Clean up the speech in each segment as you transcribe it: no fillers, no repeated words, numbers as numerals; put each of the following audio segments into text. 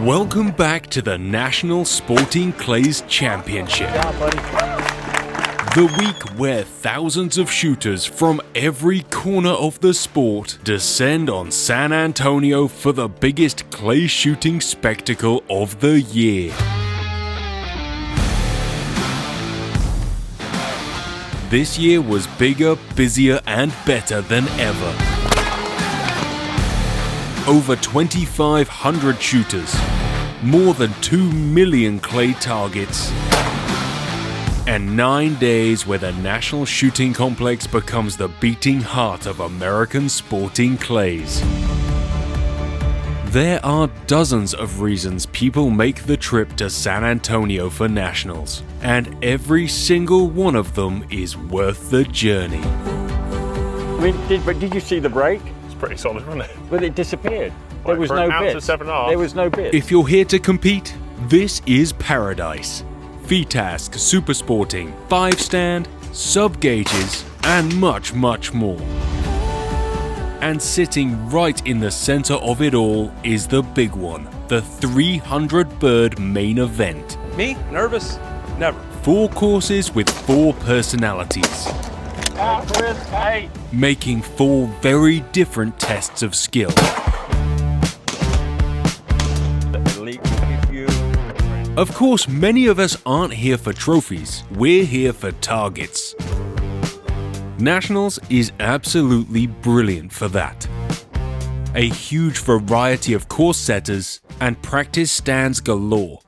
Welcome back to the National Sporting Clays Championship. Good job, buddy. The week where thousands of shooters from every corner of the sport descend on San Antonio for the biggest clay shooting spectacle of the year. This year was bigger, busier, and better than ever. Over 2,500 shooters, more than 2 million clay targets, and 9 days where the National Shooting Complex becomes the beating heart of American sporting clays. There are dozens of reasons people make the trip to San Antonio for Nationals, and every single one of them is worth the journey. I mean, did you see the break? It's pretty solid, wasn't it? But it disappeared. There Like was for no an ounce bits. of 7.5. There was no bits. If you're here to compete, this is paradise. VTask, Super Sporting, 5-stand, sub-gauges, and much, much more. And sitting right in the center of it all is the big one, the 300-bird main event. Me? Nervous? Never. 4 courses with 4 personalities, Chris, hey. making 4 very different tests of skill. The elite few. Of course, many of us aren't here for trophies, we're here for targets. Nationals is absolutely brilliant for that. A huge variety of course setters and practice stands galore.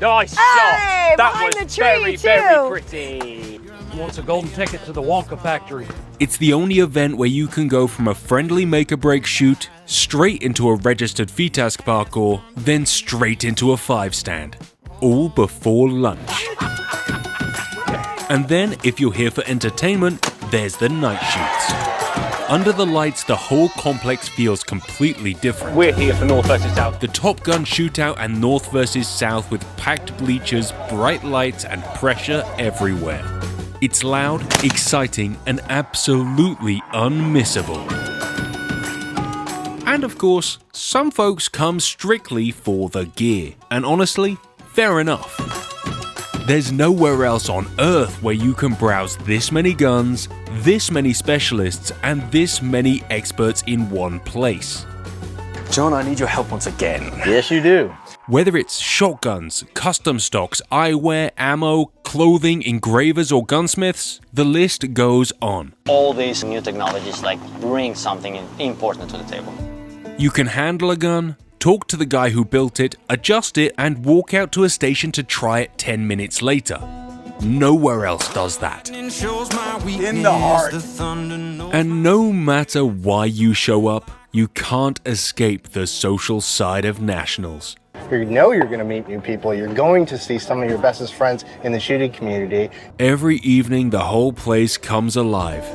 Nice Hey, shot! That behind was the tree, very, too. very pretty. Wants a golden ticket to the Wonka factory. It's the only event where you can go from a friendly make-or-break shoot straight into a registered VTask parkour, then straight into a 5-stand, all before lunch. And then, if you're here for entertainment, there's the night shoots. Under the lights, the whole complex feels completely different. We're here for North versus South. The Top Gun shootout and North versus South with packed bleachers, bright lights, and pressure everywhere. It's loud, exciting, and absolutely unmissable. And of course, some folks come strictly for the gear. And honestly, fair enough. There's nowhere else on Earth where you can browse this many guns, this many specialists, and this many experts in one place. John, I need your help once again. Yes, you do. Whether it's shotguns, custom stocks, eyewear, ammo, clothing, engravers, or gunsmiths, the list goes on. All these new technologies bring something important to the table. You can handle a gun, talk to the guy who built it, adjust it, and walk out to a station to try it 10 minutes later. Nowhere else does that. In the heart. And no matter why you show up, you can't escape the social side of Nationals. You know you're going to meet new people. You're going to see some of your bestest friends in the shooting community. Every evening, the whole place comes alive.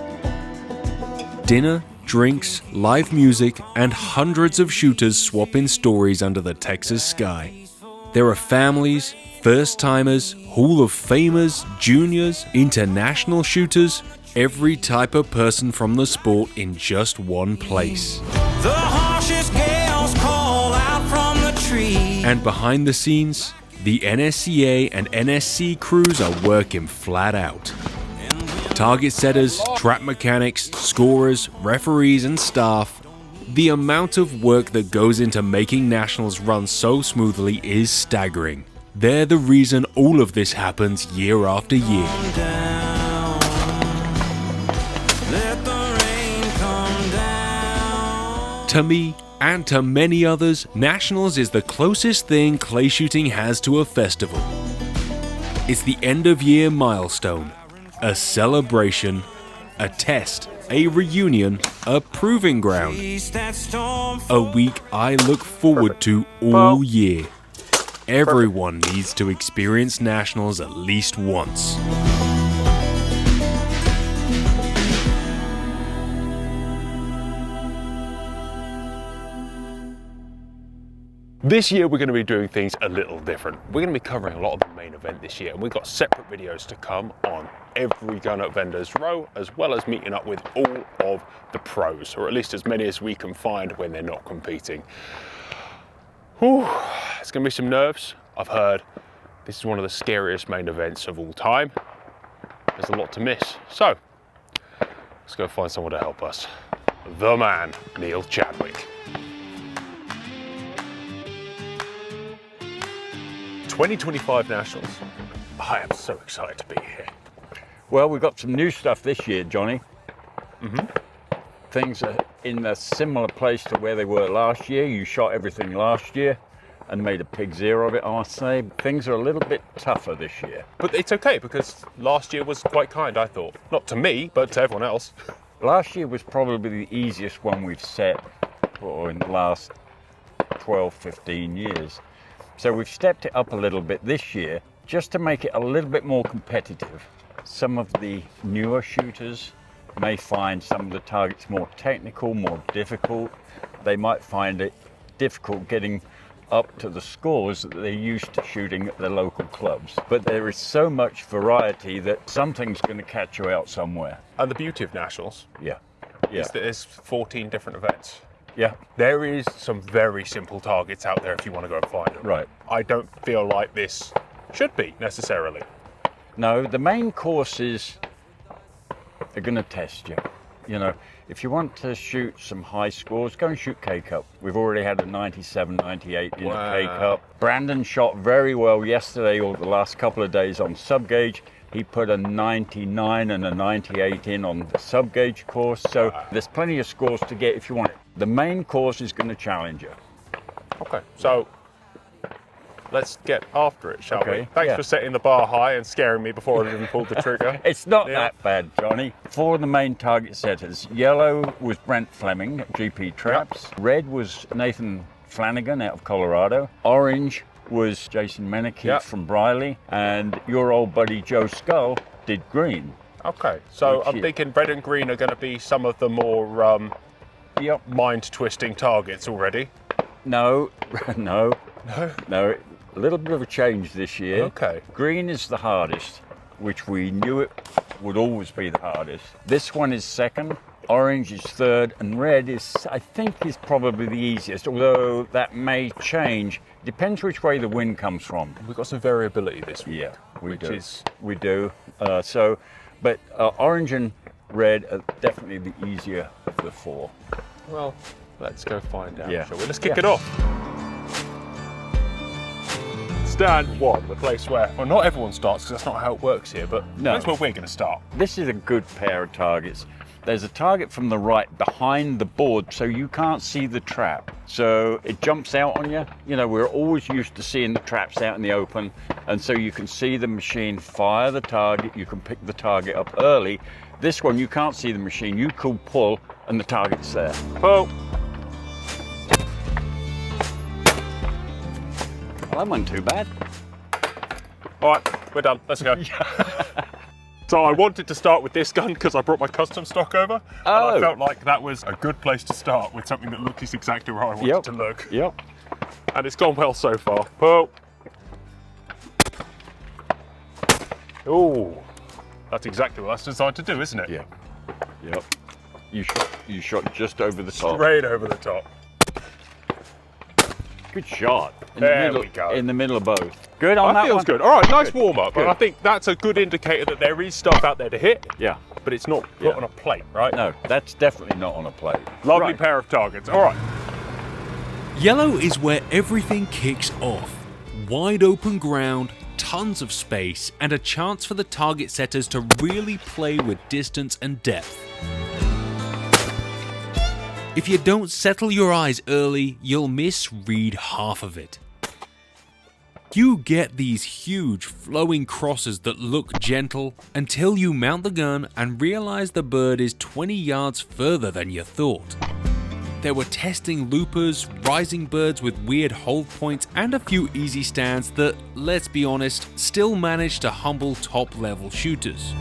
Dinner, drinks, live music, and hundreds of shooters swapping stories under the Texas sky. There are families, first-timers, Hall of Famers, juniors, international shooters, every type of person from the sport in just one place. The harshest gales call out from the trees. And behind the scenes, the NSCA and NSC crews are working flat out. Target setters, trap mechanics, scorers, referees, and staff. The amount of work that goes into making Nationals run so smoothly is staggering. They're the reason all of this happens year after year. To me, and to many others, Nationals is the closest thing clay shooting has to a festival. It's the end-of-year milestone, a celebration, a test, a reunion, a proving ground, a week I look forward to all year. Everyone needs to experience Nationals at least once. This year we're going to be doing things a little different. We're going to be covering a lot of the main event this year, and we've got separate videos to come on every gun at Vendors Row, as well as meeting up with all of the pros, or at least as many as we can find when they're not competing. Whew, it's going to be some nerves. I've heard this is one of the scariest main events of all time. There's a lot to miss. So, let's go find someone to help us. The man, Neil Chadwick. 2025 Nationals. I am so excited to be here. Well, we've got some new stuff this year, Johnny. Things are in a similar place to where they were last year. You shot everything last year and made a pig zero of it, I must say. Things are a little bit tougher this year. But it's okay because last year was quite kind, I thought. Not to me, but to everyone else. Last year was probably the easiest one we've set in the last 12, 15 years. So we've stepped it up a little bit this year just to make it a little bit more competitive. Some of the newer shooters may find some of the targets more technical, more difficult. They might find it difficult getting up to the scores that they're used to shooting at their local clubs. But there is so much variety that something's going to catch you out somewhere. And the beauty of Nationals is that there's 14 different events. Yeah. There is some very simple targets out there if you want to go and find them. Right. I don't feel like this should be necessarily. No, the main courses are going to test you. You know, if you want to shoot some high scores, go and shoot K-Cup. We've already had a 97, 98 in the K-Cup. Brandon shot very well yesterday or the last couple of days on sub-gauge. He put a 99 and a 98 in on the sub-gauge course. So there's plenty of scores to get if you want it. The main course is going to challenge you. Okay, so let's get after it, shall Okay, we? Thanks yeah. for setting the bar high and scaring me before I even pulled the trigger. It's not Yeah. that bad, Johnny. For the main target setters, yellow was Brent Fleming at GP Traps. Red was Nathan Flanagan out of Colorado. Orange was Jason Meneke from Briley. And your old buddy Joe Skull did green. Okay, so Which I'm is- thinking red and green are going to be some of the more mind-twisting targets already. No, no, a little bit of a change this year. Okay. Green is the hardest, which we knew it would always be the hardest. This one is second, orange is third, and red is, I think, is probably the easiest, although that may change. Depends which way the wind comes from. We've got some variability this week. Yeah, we Which do. is- We do. But orange and red are definitely the easier of the four. Well, let's go find out, Yeah. shall we? Let's kick it off. Stand one, the place where, well, not everyone starts because that's not how it works here, but No. that's where we're going to start. This is a good pair of targets. There's a target from the right behind the board, so you can't see the trap. So it jumps out on you. You know, we're always used to seeing the traps out in the open, and so you can see the machine fire the target. You can pick the target up early. This one, you can't see the machine. You could pull, and the target's there. Pull. Well, that wasn't too bad. All right, we're done. Let's go. So I wanted to start with this gun because I brought my custom stock over. And I felt like that was a good place to start with something that looks exactly where I wanted it to look. Yep. And it's gone well so far. Pull. Oh, that's exactly what that's designed to do, isn't it? Yeah. Yep. You shot just over the top. Straight over the top. Good shot. There we go. In the middle of both. Good on that That feels one? good. All right, nice Good. warm up. Good. And I think that's a good indicator that there is stuff out there to hit, Yeah. but it's not put Yeah. on a plate, right? No, that's definitely not on a plate. Lovely Right. pair of targets. All right. Yellow is where everything kicks off. Wide open ground, tons of space, and a chance for the target setters to really play with distance and depth. If you don't settle your eyes early, you'll misread half of it. You get these huge flowing crosses that look gentle until you mount the gun and realize the bird is 20 yards further than you thought. There were testing loopers, rising birds with weird hold points, and a few easy stands that, let's be honest, still managed to humble top-level shooters.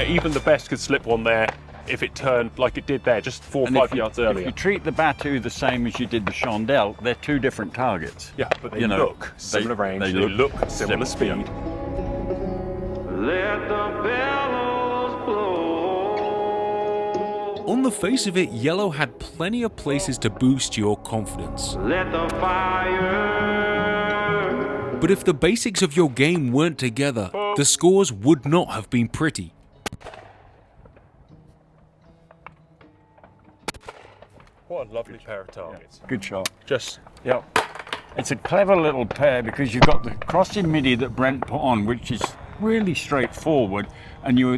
Even the best could slip one there if it turned like it did there, just 4 or And 5 if you, yards if earlier. you treat the Batu the same as you did the Chandelle, they're two different targets. Yeah, but they You know, look similar range, they look similar speed. Let the bellows blow. On the face of it, yellow had plenty of places to boost your confidence. Let the fire. But if the basics of your game weren't together, the scores would not have been pretty. What a lovely pair of targets. Good shot. Just, Yep. It's a clever little pair because you've got the crossing midi that Brent put on, which is really straightforward, and you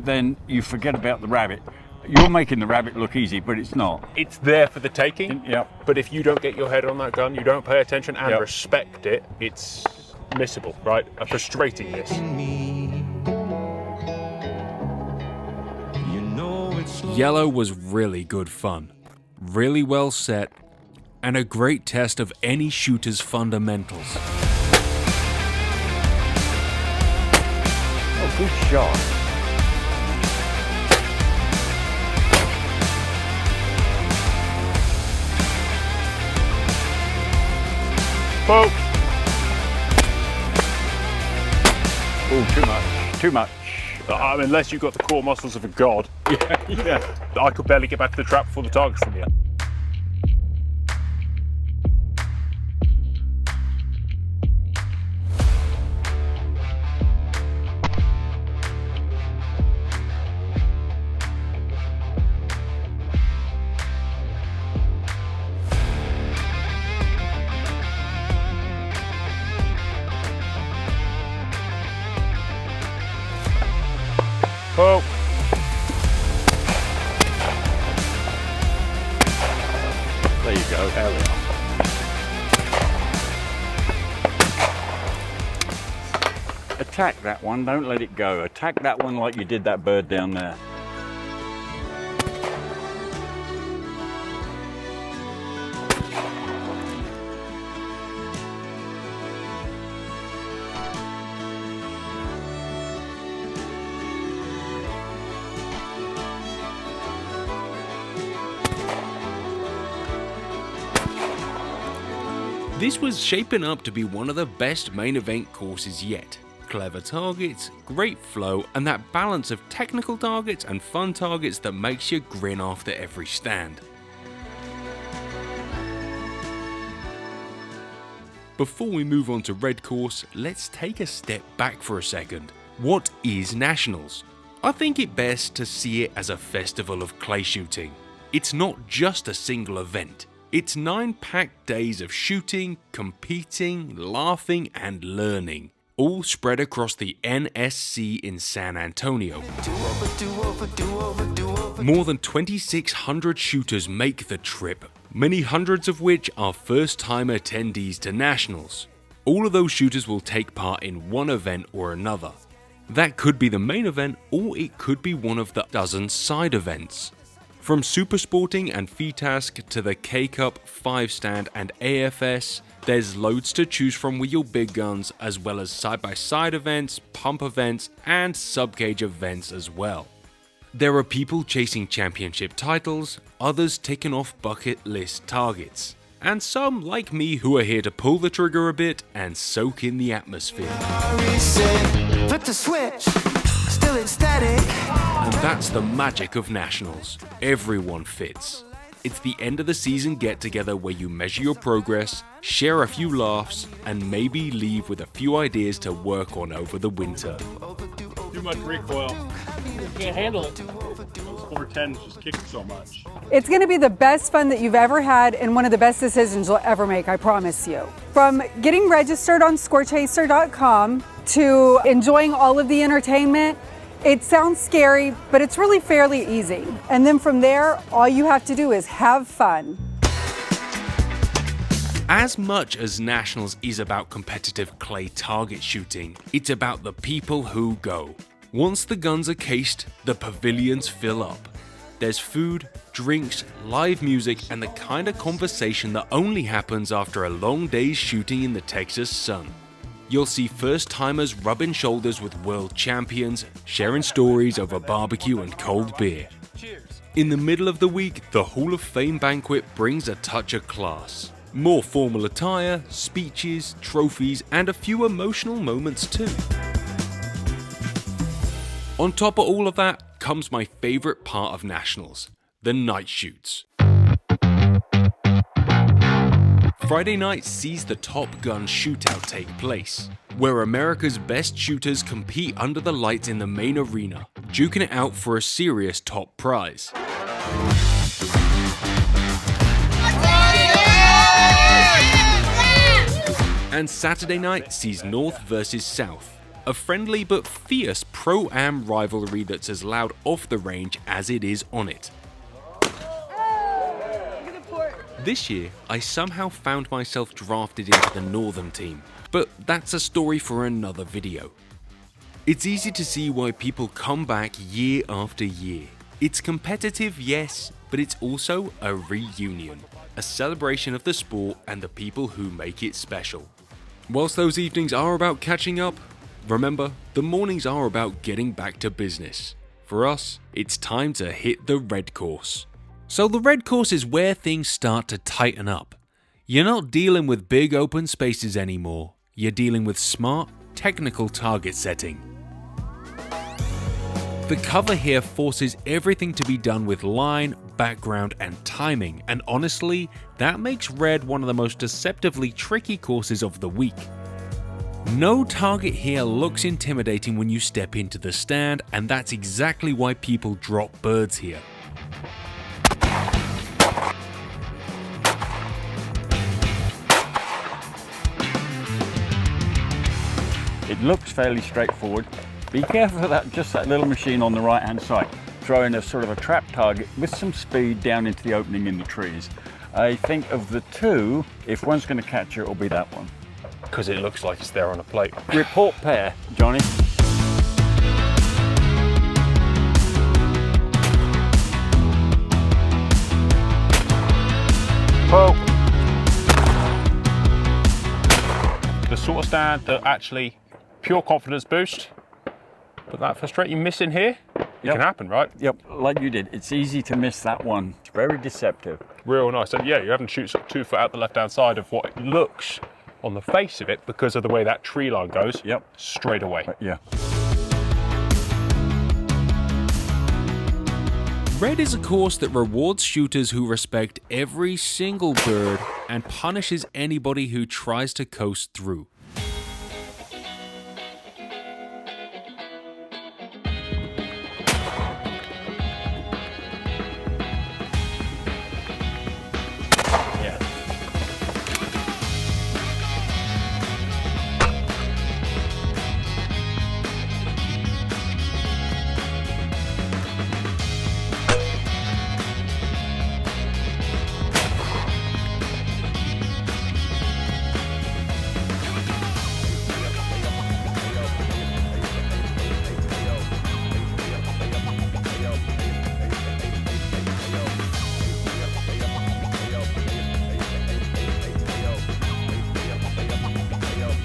forget about the rabbit. You're making the rabbit look easy, but it's not. it's there for the taking. Yep. But if you don't get your head on that gun, you don't pay attention and Yep. respect it, it's missable, right? A frustrating miss. You know it's Yellow was really good fun, really well set, and a great test of any shooter's fundamentals. Oh, good shot. Boom! Oh, too much. Unless you've got the core muscles of a god. Yeah. I could barely get back to the trap before the target's in the air. Oh. There you go. There we are. Attack that one, don't let it go. Attack that one like you did that bird down there. This was shaping up to be one of the best main event courses yet. Clever targets, great flow, and that balance of technical targets and fun targets that makes you grin after every stand. Before we move on to Red Course, let's take a step back for a second. What is Nationals? I think it best to see it as a festival of clay shooting. It's not just a single event. It's 9 packed days of shooting, competing, laughing, and learning, all spread across the NSCA in San Antonio. More than 2,600 shooters make the trip, many hundreds of which are first-time attendees to Nationals. All of those shooters will take part in one event or another. That could be the main event, or it could be one of the dozen side events. From Super Sporting and FITASC to the K-Cup, 5-stand and AFS, there's loads to choose from with your big guns, as well as side-by-side events, pump events, and sub-gauge events as well. There are people chasing championship titles, others ticking off bucket list targets, and some like me who are here to pull the trigger a bit and soak in the atmosphere. flip the switch, still it's static. And that's the magic of Nationals. Everyone fits. It's the end of the season get-together where you measure your progress, share a few laughs, and maybe leave with a few ideas to work on over the winter. Too much recoil. Can't handle it. Those 410s just kicking so much. It's going to be the best fun that you've ever had and one of the best decisions you'll ever make, I promise you. From getting registered on scorechaser.com to enjoying all of the entertainment, it sounds scary, but it's really fairly easy. And then from there, all you have to do is have fun. As much as Nationals is about competitive clay target shooting, it's about the people who go. Once the guns are cased, the pavilions fill up. There's food, drinks, live music, and the kind of conversation that only happens after a long day's shooting in the Texas sun. You'll see first-timers rubbing shoulders with world champions, sharing stories over barbecue and cold beer. In the middle of the week, the Hall of Fame banquet brings a touch of class. More formal attire, speeches, trophies, and a few emotional moments too. On top of all of that comes my favorite part of Nationals, the night shoots. Friday night sees the Top Gun shootout take place, where America's best shooters compete under the lights in the main arena, duking it out for a serious top prize. And Saturday night sees North versus South, a friendly but fierce pro-am rivalry that's as loud off the range as it is on it. This year, I somehow found myself drafted into the Northern team, but that's a story for another video. It's easy to see why people come back year after year. It's competitive, yes, but it's also a reunion, a celebration of the sport and the people who make it special. Whilst those evenings are about catching up, remember, the mornings are about getting back to business. For us, it's time to hit the red course. So the red course is where things start to tighten up. You're not dealing with big open spaces anymore. You're dealing with smart, technical target setting. The cover here forces everything to be done with line, background, and timing, and honestly, that makes red one of the most deceptively tricky courses of the week. No target here looks intimidating when you step into the stand, and that's exactly why people drop birds here. It looks fairly straightforward. Be careful of that little machine on the right hand side. Throw in a sort of a trap target with some speed down into the opening in the trees. I think of the two, if one's going to catch it, it'll be that one. Because it looks like it's there on a plate. Report pair, Johnny. Whoa. The sort of stand that actually pure confidence boost, but that frustrating miss in here, it can happen, right? Yep, like you did. It's easy to miss that one. It's very deceptive. Real nice. And yeah, you're having to shoot sort of 2 foot out the left-hand side of what it looks on the face of it because of the way that tree line goes. Yep. Straight away. Yeah. Red is a course that rewards shooters who respect every single bird and punishes anybody who tries to coast through.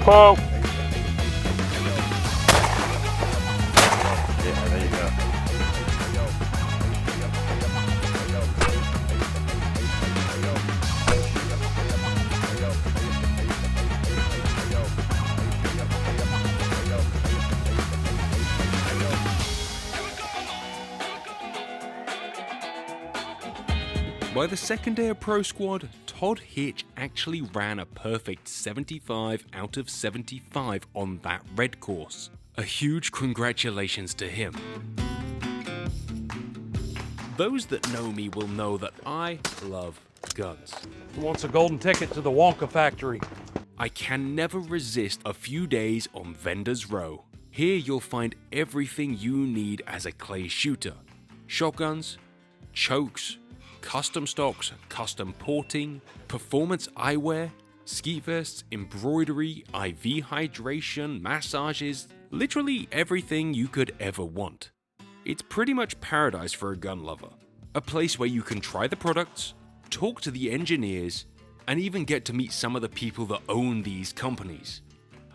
Whoa. Yeah, there you go. By the second day of Pro Squad, Todd Hitch actually ran a perfect 75 out of 75 on that red course. A huge congratulations to him. Those that know me will know that I love guns. Who wants a golden ticket to the Wonka factory? I can never resist a few days on Vendors Row. Here you'll find everything you need as a clay shooter. Shotguns, chokes, custom stocks, custom porting, performance eyewear, ski vests, embroidery, IV hydration, massages, literally everything you could ever want. It's pretty much paradise for a gun lover. A place where you can try the products, talk to the engineers, and even get to meet some of the people that own these companies.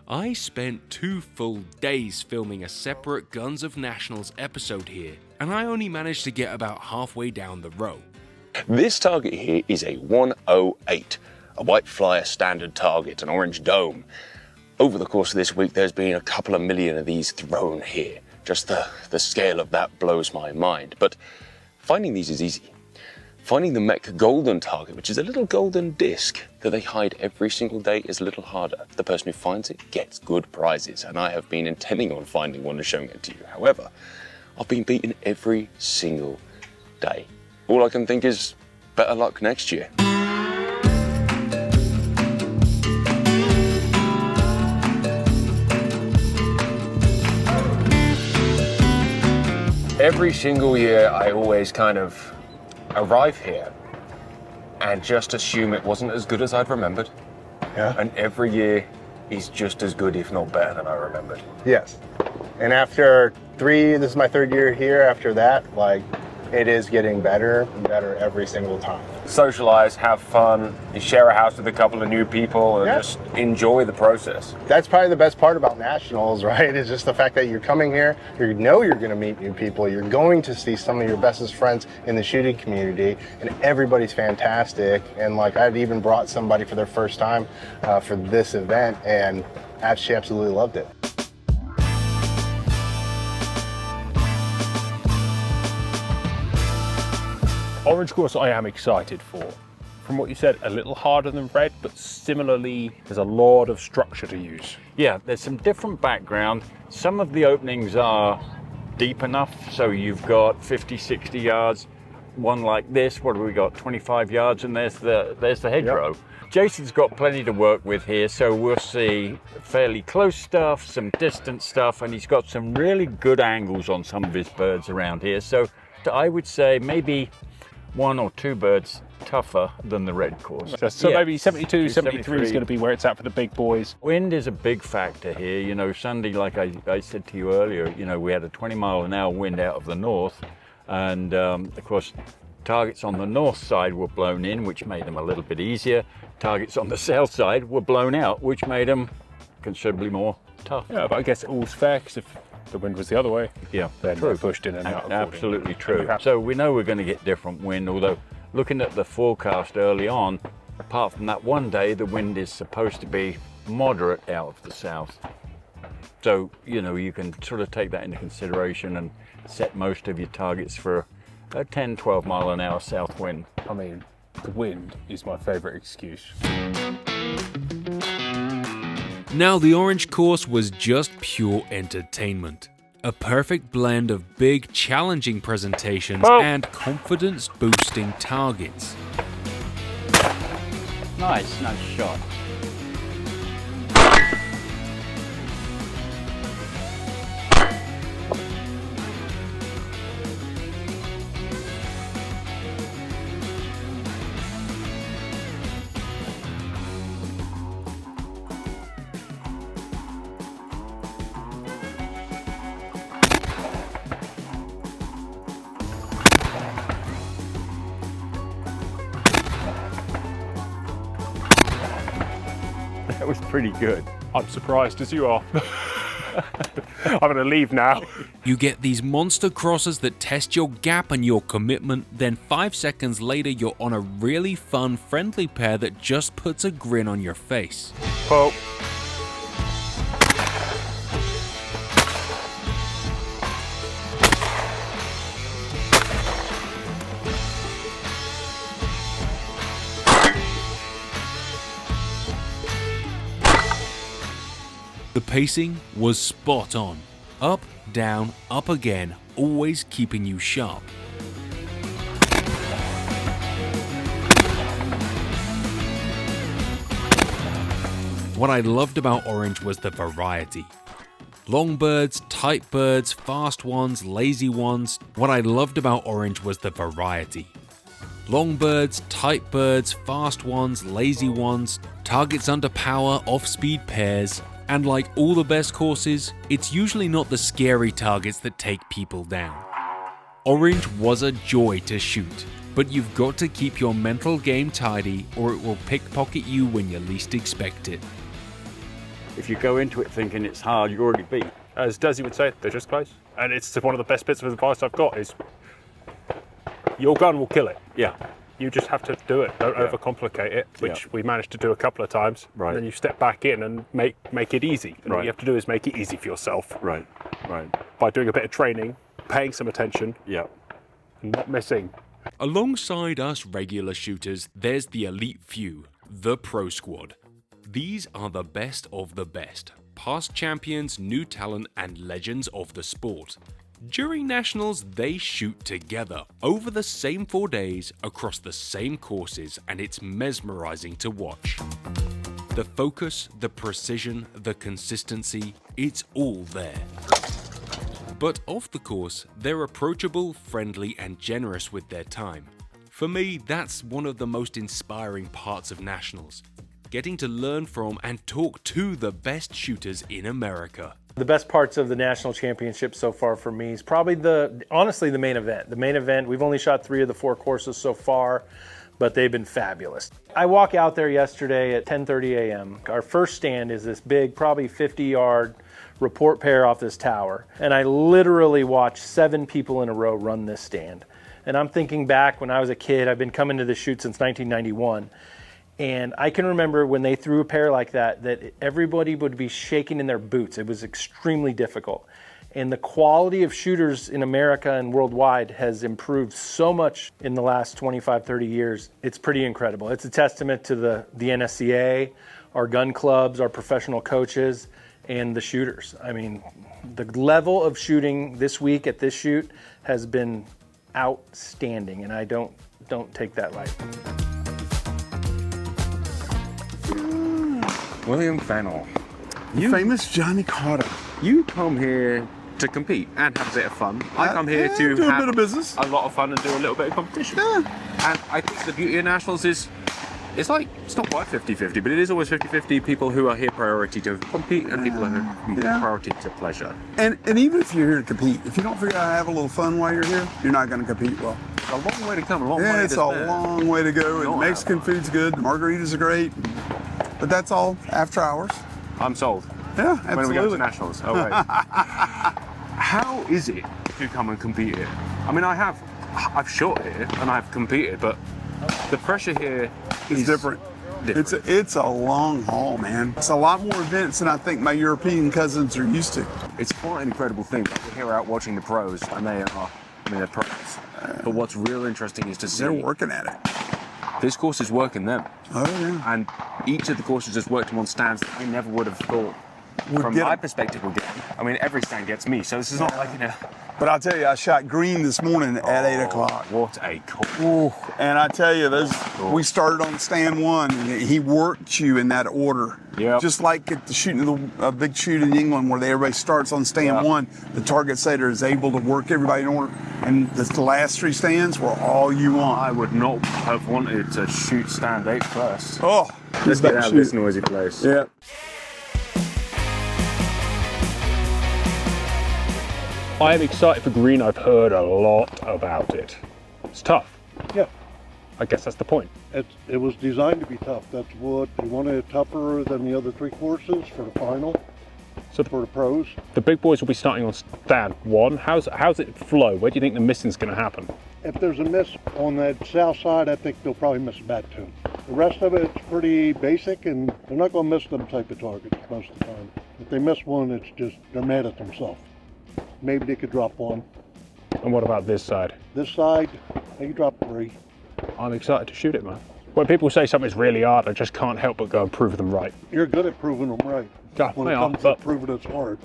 I spent 2 full days filming a separate Guns of Nationals episode here, and I only managed to get about halfway down the row. This target here is a 108, a white flyer standard target, an orange dome. Over the course of this week, there's been a couple of million of these thrown here. Just the scale of that blows my mind. But finding these is easy. Finding the Mech golden target, which is a little golden disc that they hide every single day, is a little harder. The person who finds it gets good prizes, and I have been intending on finding one and showing it to you. However, I've been beaten every single day. All I can think is better luck next year. Every single year, I always kind of arrive here and just assume it wasn't as good as I'd remembered. Yeah. And every year is just as good, if not better than I remembered. Yes. And after this is my 3rd year here, after that, like, it is getting better and better every single time. Socialize, have fun, you share a house with a couple of new people, and Yeah. just enjoy the process. That's probably the best part about nationals, right? Is just the fact that you're coming here, you know you're going to meet new people, you're going to see some of your bestest friends in the shooting community, and everybody's fantastic. And like, I'd even brought somebody for their first time for this event, and she absolutely loved it. Orange course I am excited for. From what you said, a little harder than red, but similarly, there's a lot of structure to use. Yeah, there's some different background. Some of the openings are deep enough, so you've got 50, 60 yards. One like this, what have we got, 25 yards, and there's the hedgerow. Yep. Jason's got plenty to work with here, so we'll see fairly close stuff, some distant stuff, and he's got some really good angles on some of his birds around here. So I would say maybe 1 or 2 birds tougher than the red course. So yeah, maybe 72, 73 is going to be where it's at for the big boys. Wind is a big factor here. You know, Sunday, like I said to you earlier, you know, we had a 20-mile-an-hour wind out of the north, and of course, targets on the north side were blown in, which made them a little bit easier. Targets on the south side were blown out, which made them considerably more tough. Yeah, but I guess all's fair, because if the wind was the other way, yeah, then they're pushed in and out. Absolutely true. So we know we're going to get different wind, although looking at the forecast early on, apart from that one day, the wind is supposed to be moderate out of the south. So, you know, you can sort of take that into consideration and set most of your targets for a 10, 12 mile an hour south wind. I mean, the wind is my favourite excuse. Now, the orange course was just pure entertainment. A perfect blend of big, challenging presentations and confidence-boosting targets. Nice shot. That was pretty good. I'm surprised as you are. I'm going to leave now. You get these monster crossers that test your gap and your commitment, then 5 seconds later you're on a really fun, friendly pair that just puts a grin on your face. Poke. The pacing was spot on. Up, down, up again, always keeping you sharp. What I loved about orange was the variety. Long birds, tight birds, fast ones, lazy ones. What I loved about orange was the variety. Long birds, tight birds, fast ones, lazy ones, targets under power, off-speed pairs. And like all the best courses, it's usually not the scary targets that take people down. Orange was a joy to shoot, but you've got to keep your mental game tidy or it will pickpocket you when you least expect it. If you go into it thinking it's hard, you're already beat. As Desi would say, they're just close. And it's one of the best bits of advice I've got is your gun will kill it. Yeah. You just have to do it. Don't overcomplicate it, which we managed to do a couple of times. Right. And then you step back in and make it easy. And what you have to do is make it easy for yourself. Right. By doing a bit of training, paying some attention, Yeah. and not missing. Alongside us regular shooters, there's the elite few, the Pro Squad. These are the best of the best, past champions, new talent, and legends of the sport. During Nationals, they shoot together, over the same 4 days, across the same courses, and it's mesmerizing to watch. The focus, the precision, the consistency, it's all there. But off the course, they're approachable, friendly, and generous with their time. For me, that's one of the most inspiring parts of Nationals. Getting to learn from and talk to the best shooters in America. The best parts of the national championship so far for me is probably honestly the main event. The main event, we've only shot 3 of the 4 courses so far, but they've been fabulous. I walk out there yesterday at 10:30 a.m. Our first stand is this big, probably 50-yard report pair off this tower. And I literally watched 7 people in a row run this stand. And I'm thinking back when I was a kid, I've been coming to the shoot since 1991. And I can remember when they threw a pair like that everybody would be shaking in their boots. It was extremely difficult. And the quality of shooters in America and worldwide has improved so much in the last 25, 30 years. It's pretty incredible. It's a testament to the NSCA, our gun clubs, our professional coaches, and the shooters. I mean, the level of shooting this week at this shoot has been outstanding, and I don't take that lightly. William Fennell. Famous Johnny Carter. You come here to compete and have a bit of fun. I come here to do have a bit of business, a lot of fun, and do a little bit of competition. And I think the beauty of Nationals is, it's not quite 50-50, but it is always 50-50 people who are here priority to compete and people who are here priority to pleasure. And even if you're here to compete, if you don't figure out how to have a little fun while you're here, you're not going to compete well. It's a long way to come, a long way it's a long way to go. And Mexican food's good, the margaritas are great, but that's all after hours. I'm sold. Yeah, absolutely. When we go to Nationals. Oh, wait. How is it to come and compete here? I mean, I've shot here and I've competed, but the pressure here is different. It's a long haul, man. It's a lot more events than I think my European cousins are used to. It's quite an incredible thing. We're here out watching the pros, and they're pros. But what's real interesting is to see they're working at it. This course is working them. Oh yeah. And each of the courses has worked them on stands that I never would have thought. From my perspective, would get. I mean, every stand gets me, so this is not like But I'll tell you, I shot green this morning at 8 o'clock. What a course. Ooh, and I tell you, we started on stand 1, and he worked you in that order. Yep. Just like at the shooting a big shoot in England where everybody starts on stand 1, the target setter is able to work everybody in order. And the last 3 stands were all you want. I would not have wanted to shoot stand 8 first. Oh, let's get out of this noisy place. Yeah. I am excited for green. I've heard a lot about it. It's tough. Yeah. I guess that's the point. It was designed to be tough. That's what we wanted it tougher than the other 3 courses for the final. So for the pros. The big boys will be starting on stand 1. How's it flow? Where do you think the missing's going to happen? If there's a miss on that south side, I think they'll probably miss a bat tune. The rest of it's pretty basic, and they're not going to miss them type of targets most of the time. If they miss one, it's just they're mad at themselves. Maybe they could drop 1. And what about this side? This side, they could drop 3. I'm excited to shoot it, man. When people say something's really hard, I just can't help but go and prove them right. You're good at proving them right. When it comes to proving it's hard.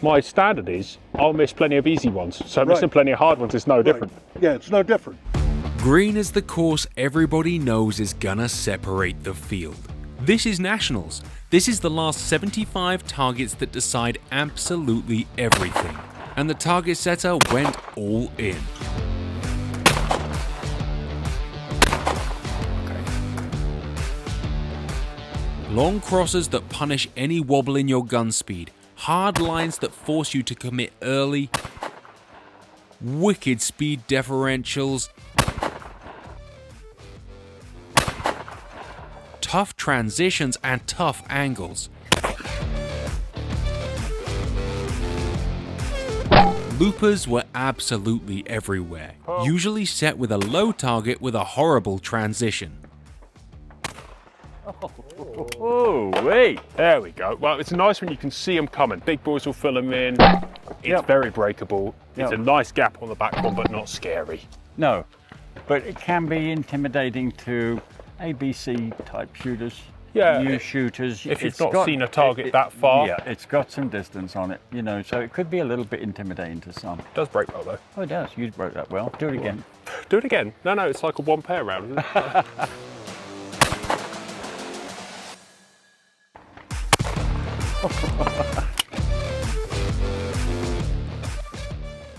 My standard is, I'll miss plenty of easy ones, so missing plenty of hard ones is no different. Yeah, it's no different. Green is the course everybody knows is gonna separate the field. This is Nationals. This is the last 75 targets that decide absolutely everything. And the target setter went all in. Long crosses that punish any wobble in your gun speed. Hard lines that force you to commit early. Wicked speed differentials. Tough transitions and tough angles. Loopers were absolutely everywhere, usually set with a low target with a horrible transition. Oh, wait. There we go. Well, it's nice when you can see them coming. Big boys will fill them in. It's very breakable. It's a nice gap on the back one, but not scary. No. But it can be intimidating to ABC type shooters. Yeah, new shooters. If you've not seen a target that far. Yeah, it's got some distance on it, you know, so it could be a little bit intimidating to some. It does break well though. Oh, it does. You broke that well. Do it again. Do it again. No, it's like a one pair round, isn't it?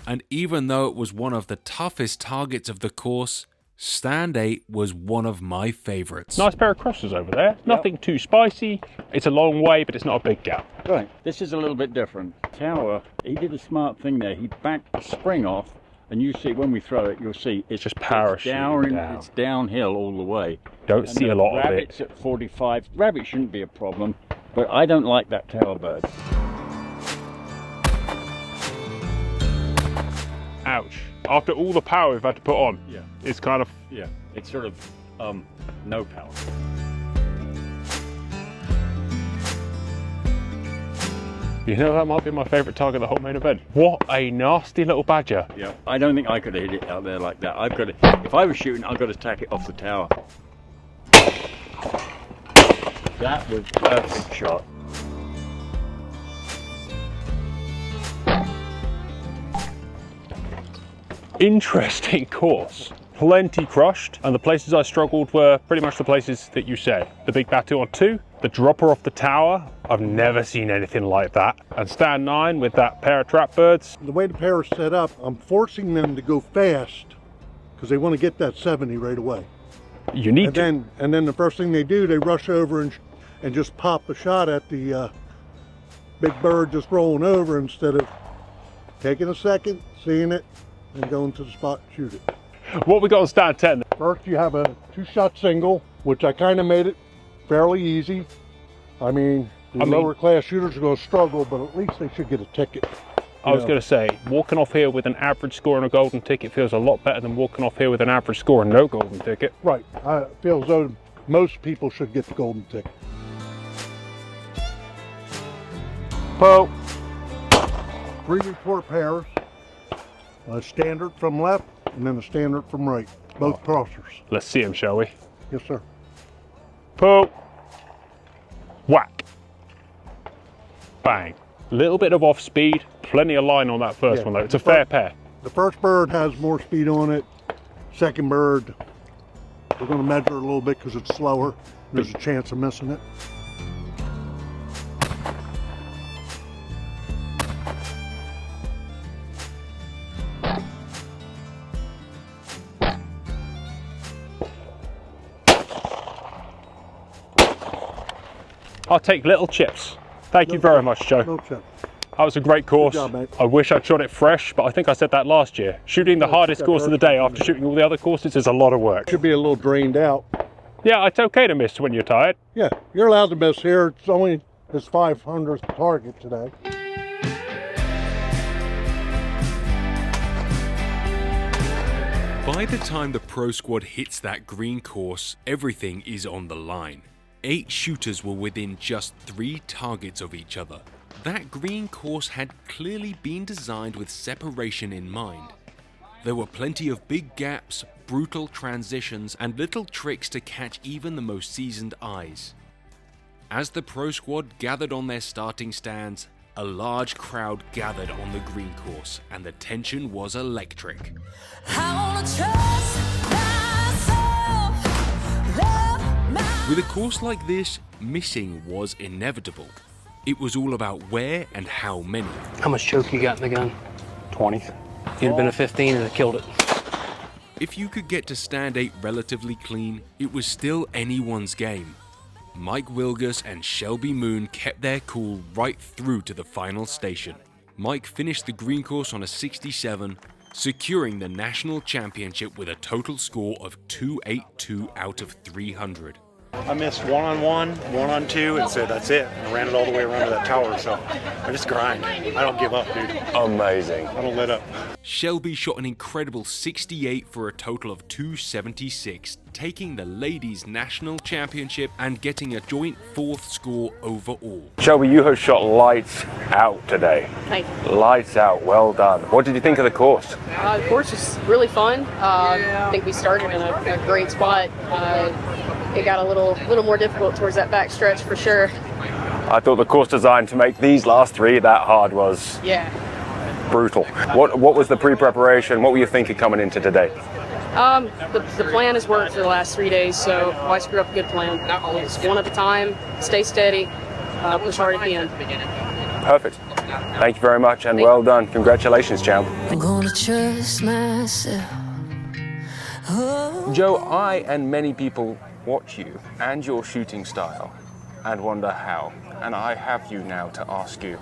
And even though it was one of the toughest targets of the course, Stand 8 was one of my favourites. Nice pair of crossers over there. Nothing too spicy. It's a long way, but it's not a big gap. Right. This is a little bit different. Tower, he did a smart thing there. He backed the spring off, and you see when we throw it, you'll see it's just parachuting down. It's downhill all the way. Don't see a lot of it. Rabbits at 45. Rabbit shouldn't be a problem, but I don't like that tower bird. Ouch. After all the power we've had to put on, it's kind of... Yeah, it's sort of no power. You know, that might be my favourite target of the whole main event. What a nasty little badger. Yeah, I don't think I could have hit it out there like that. I've got to, if I was shooting, I've got to tack it off the tower. That was a perfect shot. Interesting course. Plenty crushed, and the places I struggled were pretty much the places that you said. The big Batu on 2, the dropper off the tower, I've never seen anything like that. And stand 9 with that pair of trap birds. The way the pair is set up, I'm forcing them to go fast because they want to get that 70 right away. You need to. And then the first thing they do, they rush over and just pop a shot at the big bird just rolling over instead of taking a second, seeing it, and going to the spot and shoot it. What we got on stand 10? First you have a 2-shot single, which I kind of made it fairly easy. I mean, lower class shooters are going to struggle, but at least they should get a ticket. I was going to say, walking off here with an average score and a golden ticket feels a lot better than walking off here with an average score and no golden ticket. Right. I feel as though most people should get the golden ticket. Well, 3 report pairs. A standard from left and then a standard from right. Both crossers. Let's see them, shall we? Yes, sir. Pull. Whack. Bang. Little bit of off speed, plenty of line on that first one though. It's a fair pair. The first bird has more speed on it. Second bird, we're going to measure it a little bit because it's slower. There's a chance of missing it. I'll take little chips. Thank you very much, Joe. No chip. That was a great course. Good job, mate. I wish I'd shot it fresh, but I think I said that last year. Shooting the hardest course of the day after shooting all the other courses is a lot of work. Should be a little drained out. Yeah, it's okay to miss when you're tired. Yeah, you're allowed to miss here. It's only his 500th target today. By the time the pro squad hits that green course, everything is on the line. 8 shooters were within just 3 targets of each other. That green course had clearly been designed with separation in mind. There were plenty of big gaps, brutal transitions, and little tricks to catch even the most seasoned eyes. As the pro squad gathered on their starting stands, a large crowd gathered on the green course, and the tension was electric. With a course like this, missing was inevitable. It was all about where and how many. How much choke you got in the gun? 20. You'd have been a 15 and have killed it. If you could get to stand 8 relatively clean, it was still anyone's game. Mike Wilgus and Shelby Moon kept their cool right through to the final station. Mike finished the green course on a 67, securing the national championship with a total score of 282 out of 300. I missed 1 on 1, 1 on 2, and said that's it. And I ran it all the way around to that tower, so I just grind. I don't give up, dude. Amazing. I don't let up. Shelby shot an incredible 68 for a total of 276, taking the ladies' national championship and getting a joint 4th score overall. Shelby, you have shot lights out today. Thank you. Lights out, well done. What did you think of the course? The course was really fun. I think we started in a great spot. It got a little more difficult towards that back stretch for sure. I thought the course design to make these last 3 that hard was brutal. What was the pre-preparation? What were you thinking coming into today? The plan has worked for the last 3 days, so why screw up a good plan? It's one at a time, stay steady, push hard at the end. Perfect. Thank you very much, and well done. Congratulations, champ. I'm gonna trust myself. Joe, I and many people watch you and your shooting style and wonder how. And I have you now to ask you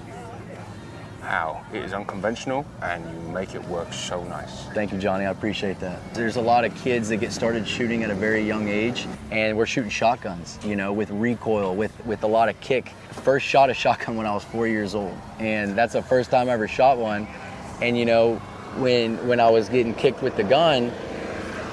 how. It is unconventional and you make it work so nice. Thank you, Johnny. I appreciate that. There's a lot of kids that get started shooting at a very young age, and we're shooting shotguns, you know, with recoil, with a lot of kick. First shot a shotgun when I was 4 years old, and that's the first time I ever shot one. And you know, when I was getting kicked with the gun,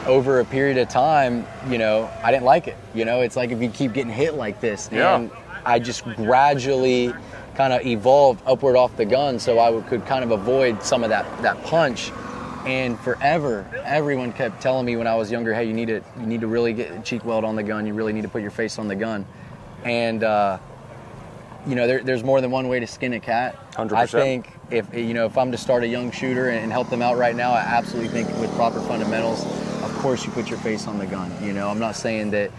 over a period of time, you know, I didn't like it. You know, it's like if you keep getting hit like this, and I just gradually kind of evolved upward off the gun so I could kind of avoid some of that punch. And forever, everyone kept telling me when I was younger, hey, you need to really get a cheek weld on the gun. You really need to put your face on the gun. And you know, there's more than one way to skin a cat. 100%. I think if I'm to start a young shooter and help them out right now, I absolutely think with proper fundamentals, of course you put your face on the gun. You know, I'm not saying that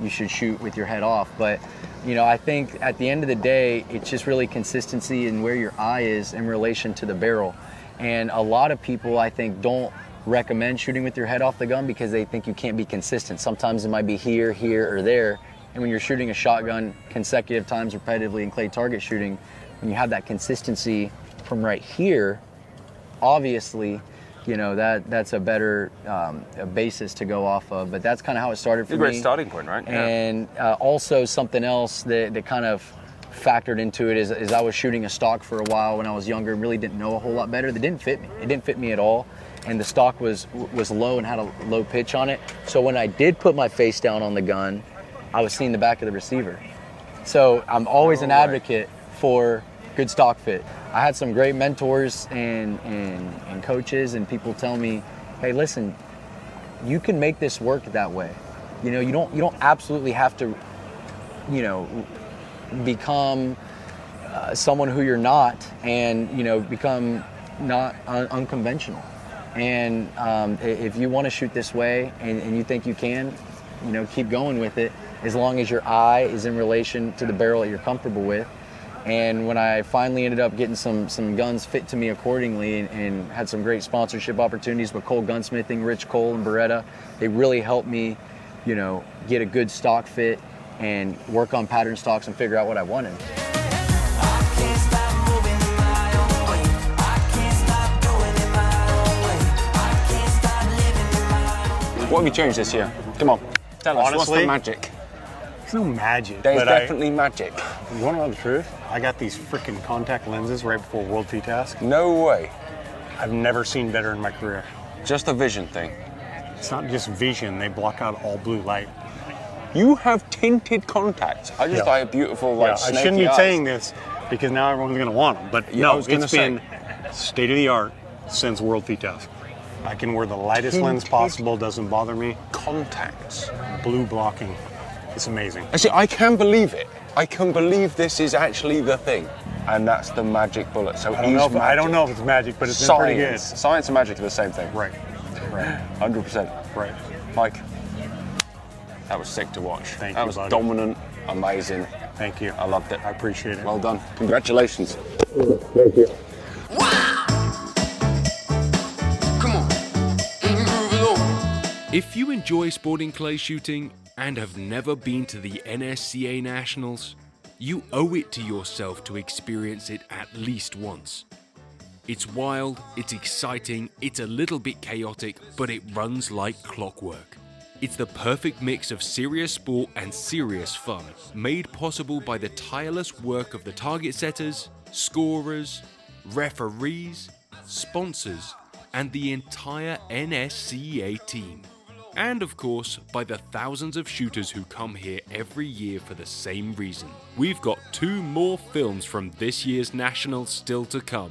you should shoot with your head off, but you know, I think at the end of the day, it's just really consistency in where your eye is in relation to the barrel. And a lot of people, I think, don't recommend shooting with your head off the gun because they think you can't be consistent. Sometimes it might be here, or there. And when you're shooting a shotgun consecutive times repetitively in clay target shooting, when you have that consistency from right here, obviously, you know, that's a better a basis to go off of. But that's kind of how it started for me. A great starting point, right? And also something else that kind of factored into it is I was shooting a stock for a while when I was younger and really didn't know a whole lot better. That didn't fit me. It didn't fit me at all. And the stock was low and had a low pitch on it. So when I did put my face down on the gun, I was seeing the back of the receiver. So I'm always an advocate for good stock fit. I had some great mentors and coaches and people tell me, hey, listen, you can make this work that way. You know, you don't absolutely have to, you know, become someone who you're not and, you know, become not unconventional. And if you want to shoot this way and you think you can, you know, keep going with it as long as your eye is in relation to the barrel that you're comfortable with. And when I finally ended up getting some guns fit to me accordingly and had some great sponsorship opportunities with Cole Gunsmithing, Rich Cole and Beretta, they really helped me, you know, get a good stock fit and work on pattern stocks and figure out what I wanted. What have you changed this year? Come on, tell us, what's the magic? There's no magic. There's definitely magic. You want to know the truth? I got these freaking contact lenses right before World T-Task. No way. I've never seen better in my career. Just a vision thing. It's not just vision, they block out all blue light. You have tinted contacts. I just buy a beautiful, like, I shouldn't be saying this because now everyone's going to want them. But no, it's been state of the art since World T-Task. I can wear the lightest lens possible, doesn't bother me. Contacts. Blue blocking. It's amazing. Actually, I can believe it. I can believe this is actually the thing. And that's the magic bullet. So I don't know if it's magic, but it's been pretty good. Science and magic are the same thing. Right. 100%. Right. Mike, that was sick to watch. Thank you, That was buddy. dominant, amazing. Thank you. I loved it. I appreciate it. Well done. Congratulations. Thank you. If you enjoy sporting clay shooting and have never been to the NSCA Nationals, you owe it to yourself to experience it at least once. It's wild, it's exciting, it's a little bit chaotic, but it runs like clockwork. It's the perfect mix of serious sport and serious fun, made possible by the tireless work of the target setters, scorers, referees, sponsors, and the entire NSCA team. and of course by the thousands of shooters who come here every year for the same reason. We've got 2 more films from this year's Nationals still to come,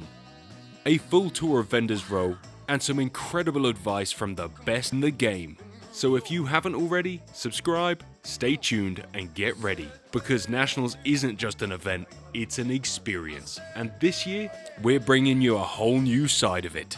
a full tour of Vendors Row, and some incredible advice from the best in the game. So if you haven't already, subscribe, stay tuned, and get ready, because Nationals isn't just an event, it's an experience, and this year we're bringing you a whole new side of it.